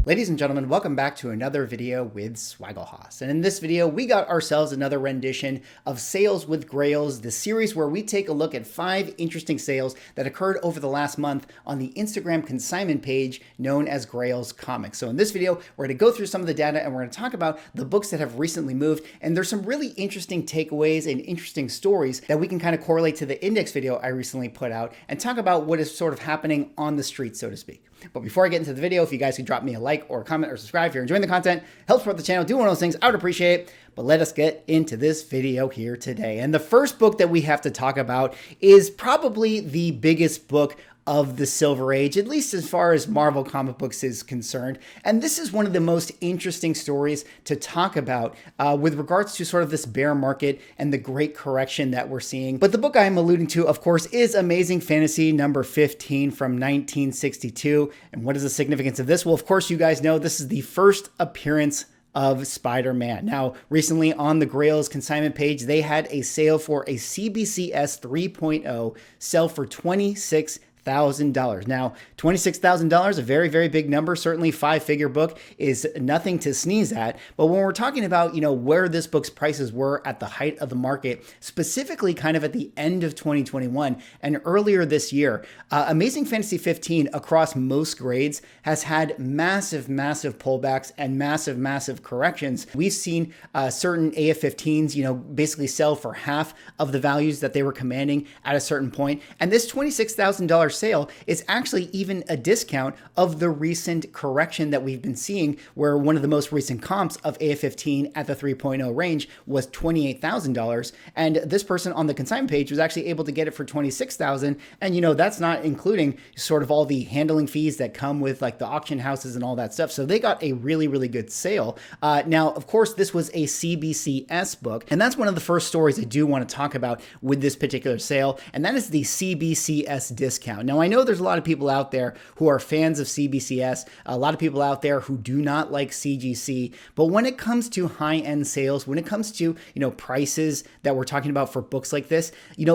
Ladies and gentlemen, welcome back to another video with Swagglehos. And in this video, we got ourselves another rendition of Sales with GRAILZ, the series where we take a look at 5 interesting sales that occurred over the last month on the Instagram consignment page known as GRAILZ Comics. So in this video, we're going to go through some of the data and we're going to talk about the books that have recently moved. And there's some really interesting takeaways and interesting stories that we can kind of correlate to the index video I recently put out and talk about what is sort of happening on the street, so to speak. But before I get into the video, if you guys could drop me a like or a comment or subscribe if you're enjoying the content, helps support the channel, do one of those things, I would appreciate it. But let us get into this video here today. And the first book that we have to talk about is probably the biggest book of the Silver Age, at least as far as Marvel comic books is concerned. And this is one of the most interesting stories to talk about with regards to sort of this bear market and the great correction that we're seeing. But the book I am alluding to, of course, is Amazing Fantasy number 15 from 1962. And what is the significance of this? Well, of course, you guys know this is the first appearance of Spider-Man. Now, recently on the GRAILZ consignment page, they had a sale for a CBCS 3.0 sell for $26,000. Now, $26,000, a very, very big number. Certainly 5-figure book is nothing to sneeze at. But when we're talking about, where this book's prices were at the height of the market, specifically kind of at the end of 2021 and earlier this year, Amazing Fantasy 15 across most grades has had massive, massive pullbacks and massive, massive corrections. We've seen certain AF15s, basically sell for half of the values that they were commanding at a certain point. And this $26,000 sale is actually even a discount of the recent correction that we've been seeing, where one of the most recent comps of AF15 at the 3.0 range was $28,000. And this person on the consignment page was actually able to get it for $26,000. And that's not including sort of all the handling fees that come with like the auction houses and all that stuff. So they got a really, really good sale. Now, of course, this was a CBCS book. And that's one of the first stories I do want to talk about with this particular sale. And that is the CBCS discount. Now, I know there's a lot of people out there who are fans of CBCS, a lot of people out there who do not like CGC, but when it comes to high-end sales, when it comes to, prices that we're talking about for books like this,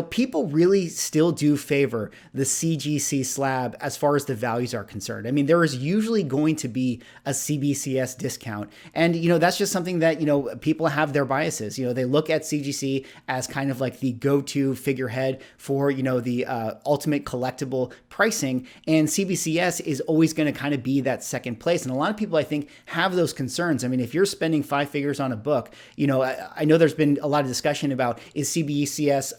people really still do favor the CGC slab as far as the values are concerned. I mean, there is usually going to be a CBCS discount, and, that's just something that, people have their biases. They look at CGC as kind of like the go-to figurehead for, the ultimate collectible pricing, and CBCS is always going to kind of be that second place. And a lot of people, I think, have those concerns. I mean, if you're spending 5 figures on a book, I know there's been a lot of discussion about, is CBCS,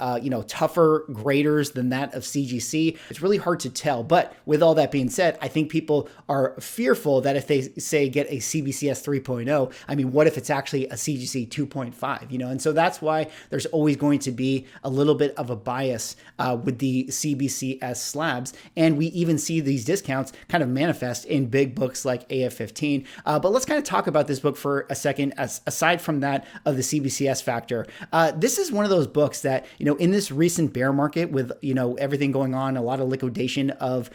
tougher graders than that of CGC? It's really hard to tell. But with all that being said, I think people are fearful that if they say get a CBCS 3.0, I mean, what if it's actually a CGC 2.5, and so that's why there's always going to be a little bit of a bias with the CBCS slabs. And we even see these discounts kind of manifest in big books like AF15. But let's kind of talk about this book for a second, aside from that of the CBCS factor. This is one of those books that, in this recent bear market with, everything going on, a lot of liquidation of,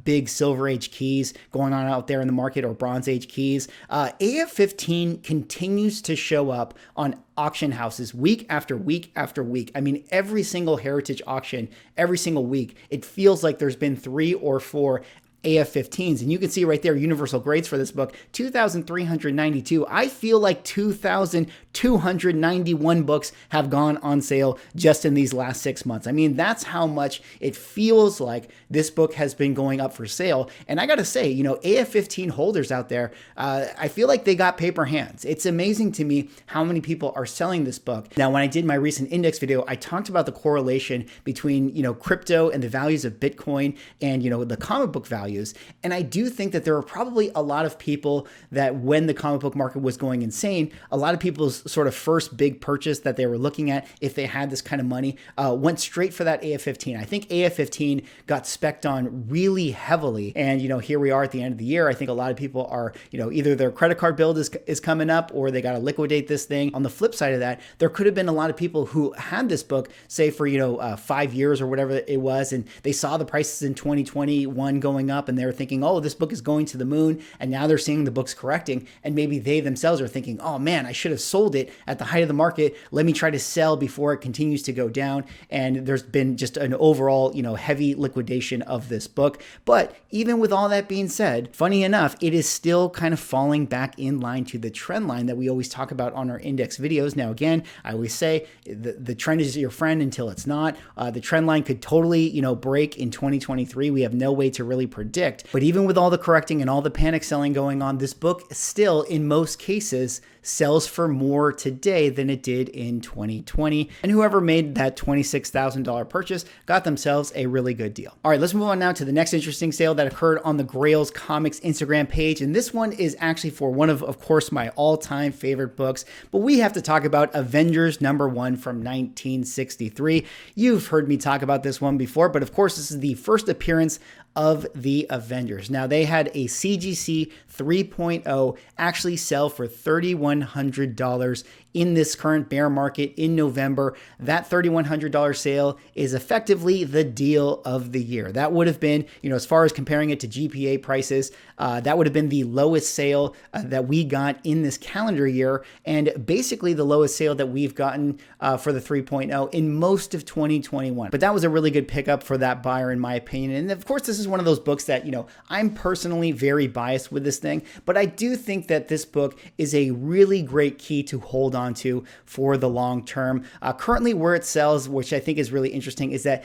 big Silver Age keys going on out there in the market, or Bronze Age keys, AF15 continues to show up on auction houses week after week after week. I mean, every single heritage auction, every single week, it feels like there's been 3 or 4 AF15s. And you can see right there, universal grades for this book, 2,392. I feel like 2,291 books have gone on sale just in these last 6 months. I mean, that's how much it feels like this book has been going up for sale. And I got to say, AF15 holders out there, I feel like they got paper hands. It's amazing to me how many people are selling this book. Now, when I did my recent index video, I talked about the correlation between, crypto and the values of Bitcoin and, the comic book value. And I do think that there are probably a lot of people that when the comic book market was going insane, a lot of people's sort of first big purchase that they were looking at, if they had this kind of money, went straight for that AF15. I think AF15 got specced on really heavily. And, here we are at the end of the year. I think a lot of people are, either their credit card bill is coming up or they got to liquidate this thing. On the flip side of that, there could have been a lot of people who had this book, say for, 5 years or whatever it was, and they saw the prices in 2021 going up. up and they're thinking, oh, this book is going to the moon, and now they're seeing the book's correcting, and maybe they themselves are thinking, oh man, I should have sold it at the height of the market. Let me try to sell before it continues to go down. And there's been just an overall, heavy liquidation of this book. But even with all that being said, funny enough, it is still kind of falling back in line to the trend line that we always talk about on our index videos. Now, again, I always say the trend is your friend until it's not. The trend line could totally, break in 2023. We have no way to really predict. But even with all the correcting and all the panic selling going on, this book still, in most cases, sells for more today than it did in 2020. And whoever made that $26,000 purchase got themselves a really good deal. All right, let's move on now to the next interesting sale that occurred on the GRAILZ Comics Instagram page. And this one is actually for one of course, my all-time favorite books. But we have to talk about Avengers #1 from 1963. You've heard me talk about this one before, but of course, this is the first appearance of the Avengers. Now, they had a CGC 3.0 actually sell for $3,100 in this current bear market in November. That $3,100 sale is effectively the deal of the year. That would have been, as far as comparing it to GPA prices, that would have been the lowest sale that we got in this calendar year, and basically the lowest sale that we've gotten for the 3.0 in most of 2021. But that was a really good pickup for that buyer, in my opinion. And of course, this is one of those books that, I'm personally very biased with this thing, but I do think that this book is a really great key to hold on to for the long term. Currently where it sells, which I think is really interesting, is that,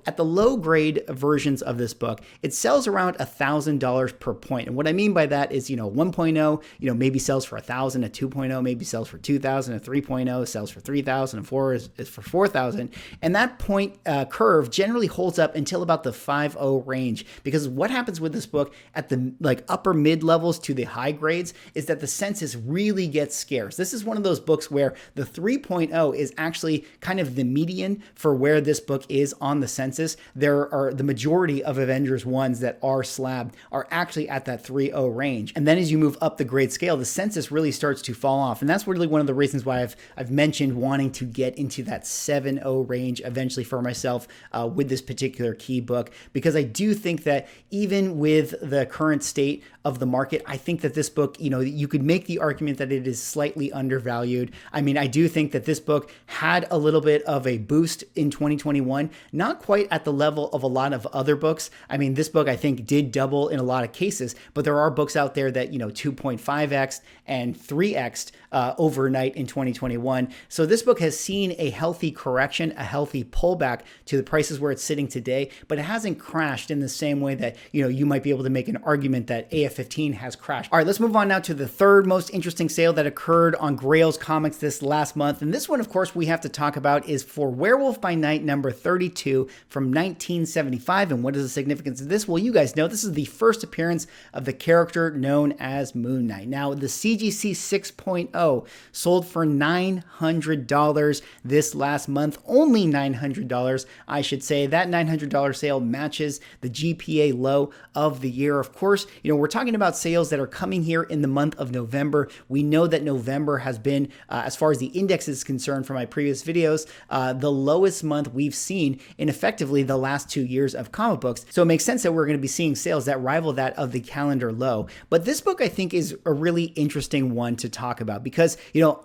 at the low grade versions of this book, it sells around $1,000 per point. And what I mean by that is, 1.0, maybe sells for $1,000, a 2.0 maybe sells for $2,000, a 3.0 sells for $3,000, and 4 is for $4,000. And that point curve generally holds up until about the 5.0 range, because what happens with this book at the upper mid levels to the high grades is that the census really gets scarce. This is one of those books where the 3.0 is actually kind of the median for where this book is on the census. There are the majority of Avengers ones that are slabbed are actually at that 3.0 range. And then as you move up the grade scale, the census really starts to fall off. And that's really one of the reasons why I've mentioned wanting to get into that 7.0 range eventually for myself with this particular key book, because I do think that even with the current state of the market, I think that this book, you could make the argument that it is slightly undervalued. I mean, I do think that this book had a little bit of a boost in 2021, not quite at the level of a lot of other books. I mean, this book, I think, did double in a lot of cases, but there are books out there that, 2.5x and 3x overnight in 2021. So this book has seen a healthy correction, a healthy pullback to the prices where it's sitting today, but it hasn't crashed in the same way that, you might be able to make an argument that AF-15 has crashed. All right, let's move on now to the third most interesting sale that occurred on GRAILZ Comics this last month. And this one, of course, we have to talk about is for Werewolf by Night number 32 from 1975. And what is the significance of this? Well, you guys know this is the first appearance of the character known as Moon Knight. Now, the CGC 6.0 sold for $900 this last month. Only $900, I should say. That $900 sale matches the GPA low of the year. Of course, we're talking about sales that are coming here in the month of November. We know that November has been, as far as the index is concerned from my previous videos, the lowest month we've seen in effectively the last 2 years of comic books. So it makes sense that we're going to be seeing sales that rival that of the calendar low. But this book, I think, is a really interesting one to talk about because,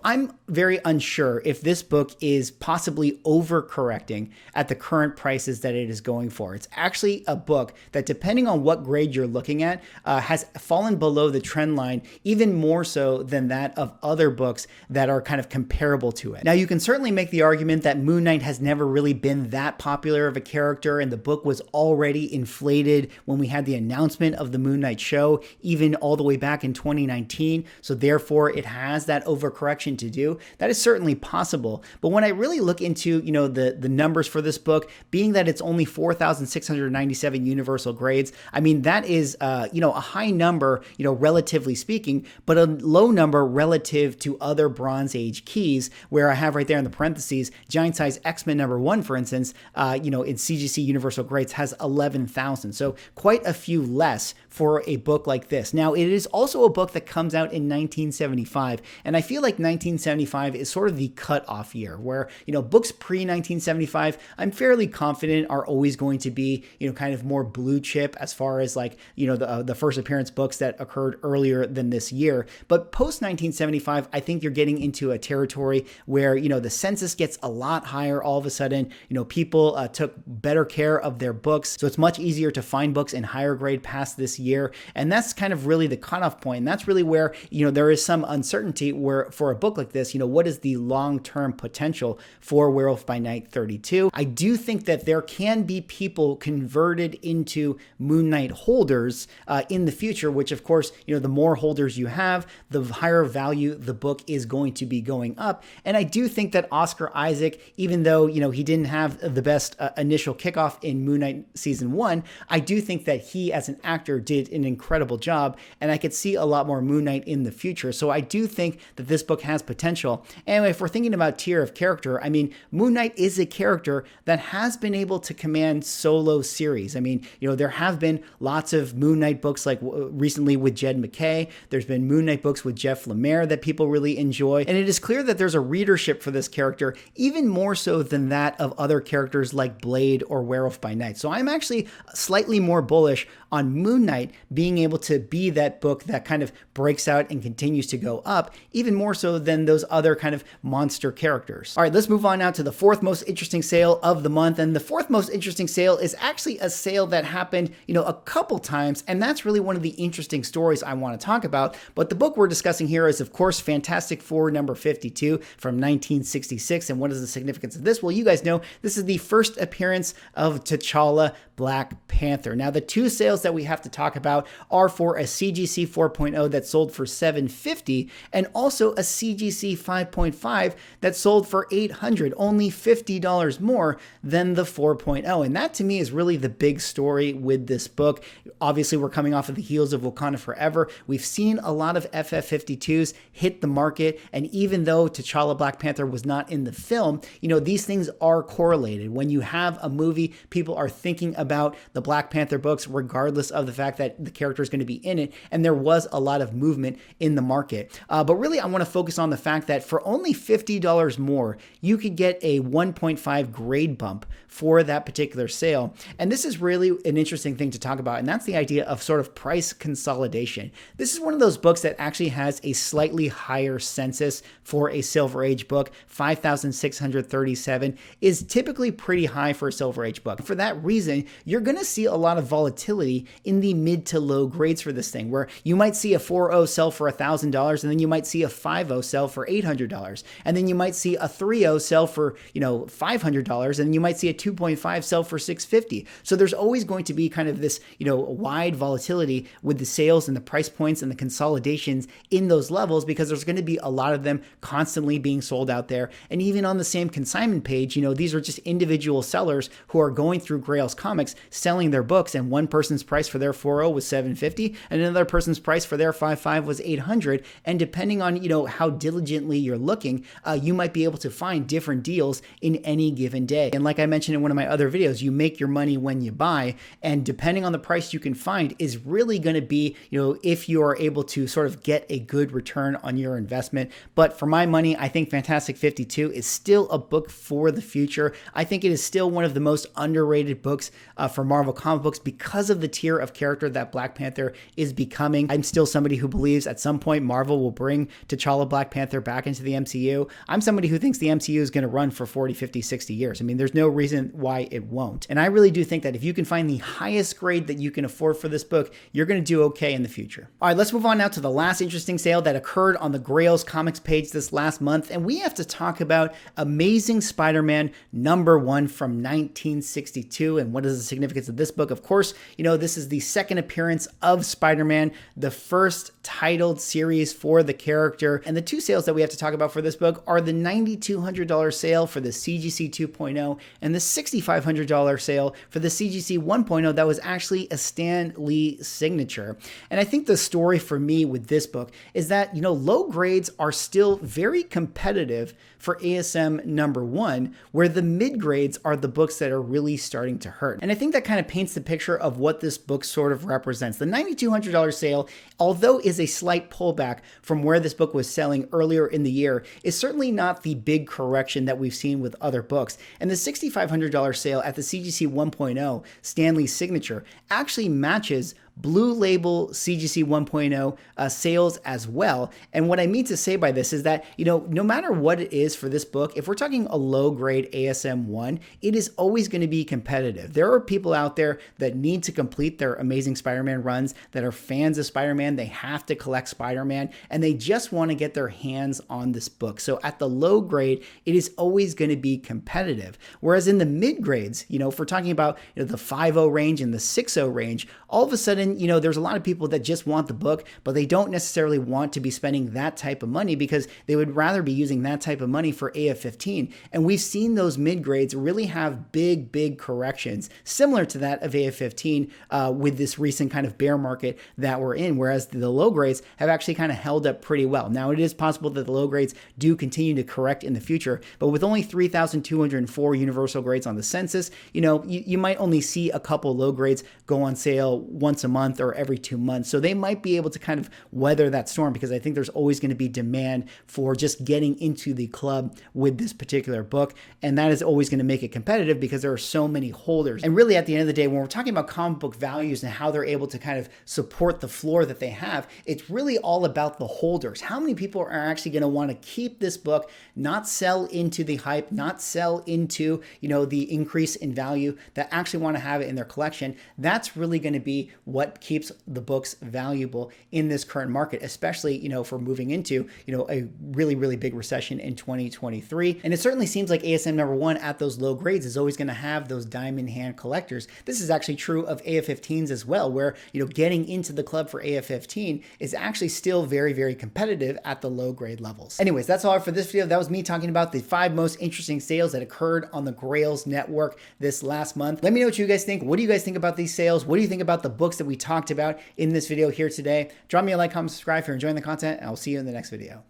I'm very unsure if this book is possibly overcorrecting at the current prices that it is going for. It's actually a book that, depending on what grade you're looking at, has fallen below the trend line even more so than that of other books that are kind of comparable to it. Now, you can certainly make the argument that Moon Knight has never really been that popular of a character, and the book was already inflated when we had the announcement of the Moon Knight show, even all the way back in 2019. So therefore, it has that overcorrection to do. That is certainly possible. But when I really look into, the numbers for this book, being that it's only 4,697 universal grades, I mean, that is, a high number, relatively speaking, but a low number relative to other Bronze Age keys, where I have right there in the parentheses, Giant Size X-Men #1, for instance, in CGC Universal Grades has 11,000. So quite a few less for a book like this. Now, it is also a book that comes out in 1975, and I feel like 1975 is sort of the cutoff year where, books pre-1975, I'm fairly confident are always going to be, kind of more more blue chip as far as like, you know, the first appearance books that occurred earlier than this year. But post 1975, I think you're getting into a territory where, you know, the census gets a lot higher all of a sudden. You know, people took better care of their books. So it's much easier to find books in higher grade past this year. And that's kind of really the cutoff point. And that's really where, you know, there is some uncertainty where for a book like this, you know, what is the long-term potential for Werewolf by Night 32? I do think that there can be people converted into Moon Knight holders in the future, which of course, you know, the more holders you have, the higher value the book is going to be going up. And I do think that Oscar Isaac, even though, you know, he didn't have the best initial kickoff in Moon Knight season 1, I do think that he as an actor did an incredible job, and I could see a lot more Moon Knight in the future. So I do think that this book has potential. Anyway, if we're thinking about tier of character, I mean, Moon Knight is a character that has been able to command solo series. I mean, you know, there have been lots of Moon Knight books like recently with Jed MacKay. There's been Moon Knight books with Jeff Lemire that people really enjoy. And it is clear that there's a readership for this character, even more so than that of other characters like Blade or Werewolf by Night. So I'm actually slightly more bullish on Moon Knight being able to be that book that kind of breaks out and continues to go up, even more so than those other kind of monster characters. All right, let's move on now to the fourth most interesting sale of the month. And the fourth most interesting sale is actually a sale that happened, you know, a couple times. And that's really one of the interesting stories I want to talk about. But the book we're discussing here is, of course, Fantastic Four number 52 from 1966. And what is the significance of this? Well, you guys know this is the first appearance of T'Challa Black Panther. Now, the two sales that we have to talk about are for a CGC 4.0 that sold for $750 and also a CGC 5.5 that sold for $800, only $50 more than the 4.0. And that to me is really the big story with this book. Obviously, we're coming off of the heels of Wakanda Forever. We've seen a lot of FF52s hit the market. And even though T'Challa Black Panther was not in the film, you know, these things are correlated. When you have a movie, people are thinking about the Black Panther books, regardless of the fact that the character is going to be in it. And there was a lot of movement in the market. But really, I want to focus on the fact that for only $50 more, you could get a 1.5 grade bump for that particular sale. And this is really an interesting thing to talk about. And that's the idea of sort of price consolidation. This is one of those books that actually has a slightly higher census for a Silver Age book. 5,637 is typically pretty high for a Silver Age book. For that reason, you're going to see a lot of volatility in the mid to low grades for this thing, where you might see a 4.0 sell for $1,000, and then you might see a 5.0 sell for $800, and then you might see a 3.0 sell for, you know, $500, and you might see a 2.5 sell for $650. So there's always going to be kind of this, you know, wide volatility with the sales and the price points and the consolidations in those levels, because there's going to be a lot of them constantly being sold out there. And even on the same consignment page, you know, these are just individual sellers who are going through GRAILZ Comics selling their books, and one person's price for their 4.0 was $750, and another person's price for their 5.5 was $800. And depending on, you know, how diligently you're looking, you might be able to find different deals in any given day. And like I mentioned in one of my other videos, you make your money when you buy, and depending on the price you can find is really going to be, you know, if you are able to sort of get a good return on your investment. But for my money, I think Fantastic 52 is still a book for the future. I think it is still one of the most underrated books for Marvel comic books because of the tier of character that Black Panther is becoming. I'm still somebody who believes at some point Marvel will bring T'Challa Black Panther back into the MCU. I'm somebody who thinks the MCU is going to run for 40, 50, 60 years. I mean, there's no reason why it won't. And I really do think that if you can find the highest grade that you can afford for this book, you're going to do okay in the future. All right, let's move on now to the last interesting sale that occurred on the GRAILZ Comics page this last month. And we have to talk about Amazing Spider-Man #1 from 1962. And what is the significance of this book? Of course, you know, this is the second appearance of Spider-Man, the first titled series for the character. And the two sales that we have to talk about for this book are the $9,200 sale for the CGC 2.0 and the $6,500 sale for the CGC 1.0 that was actually a Stan Lee signature. And I think the story for me with this book is that, you know, low grades are still very competitive for ASM #1, where the mid grades are the books that are really starting to hurt. And I think that kind of paints the picture of what this book sort of represents. The $9,200 sale, although is a slight pullback from where this book was selling earlier in the year, is certainly not the big correction that we've seen with other books. And the $6,500 sale at the CGC 1.0 Stan Lee's signature actually matches Blue Label CGC 1.0 sales as well. And what I mean to say by this is that, no matter what it is for this book, if we're talking a low grade ASM 1, it is always going to be competitive. There are people out there that need to complete their Amazing Spider-Man runs, that are fans of Spider-Man. They have to collect Spider-Man and they just want to get their hands on this book. So at the low grade, it is always going to be competitive. Whereas in the mid grades, if we're talking about the 5.0 range and the 6.0 range, all of a sudden, there's a lot of people that just want the book, but they don't necessarily want to be spending that type of money because they would rather be using that type of money for AF-15. And we've seen those mid grades really have big corrections similar to that of AF-15 with this recent kind of bear market that we're in, whereas the low grades have actually kind of held up pretty well. Now, it is possible that the low grades do continue to correct in the future, but with only 3,204 universal grades on the census, you might only see a couple low grades go on sale once a month or every 2 months. So they might be able to kind of weather that storm because I think there's always going to be demand for just getting into the club with this particular book. And that is always going to make it competitive because there are so many holders. And really at the end of the day, when we're talking about comic book values and how they're able to kind of support the floor that they have, it's really all about the holders. How many people are actually going to want to keep this book, not sell into the hype, not sell into, the increase in value, that actually want to have it in their collection. That's really going to be what keeps the books valuable in this current market, especially, if we're moving into, a really big recession in 2023. And it certainly seems like ASM number 1 at those low grades is always going to have those diamond hand collectors. This is actually true of AF-15s as well, where, getting into the club for AF-15 is actually still very competitive at the low grade levels. Anyways, that's all for this video. That was me talking about the 5 most interesting sales that occurred on the GRAILZ network this last month. Let me know what you guys think. What do you guys think about these sales? What do you think about the books that we talked about in this video here today? Drop me a like, comment, subscribe if you're enjoying the content, and I'll see you in the next video.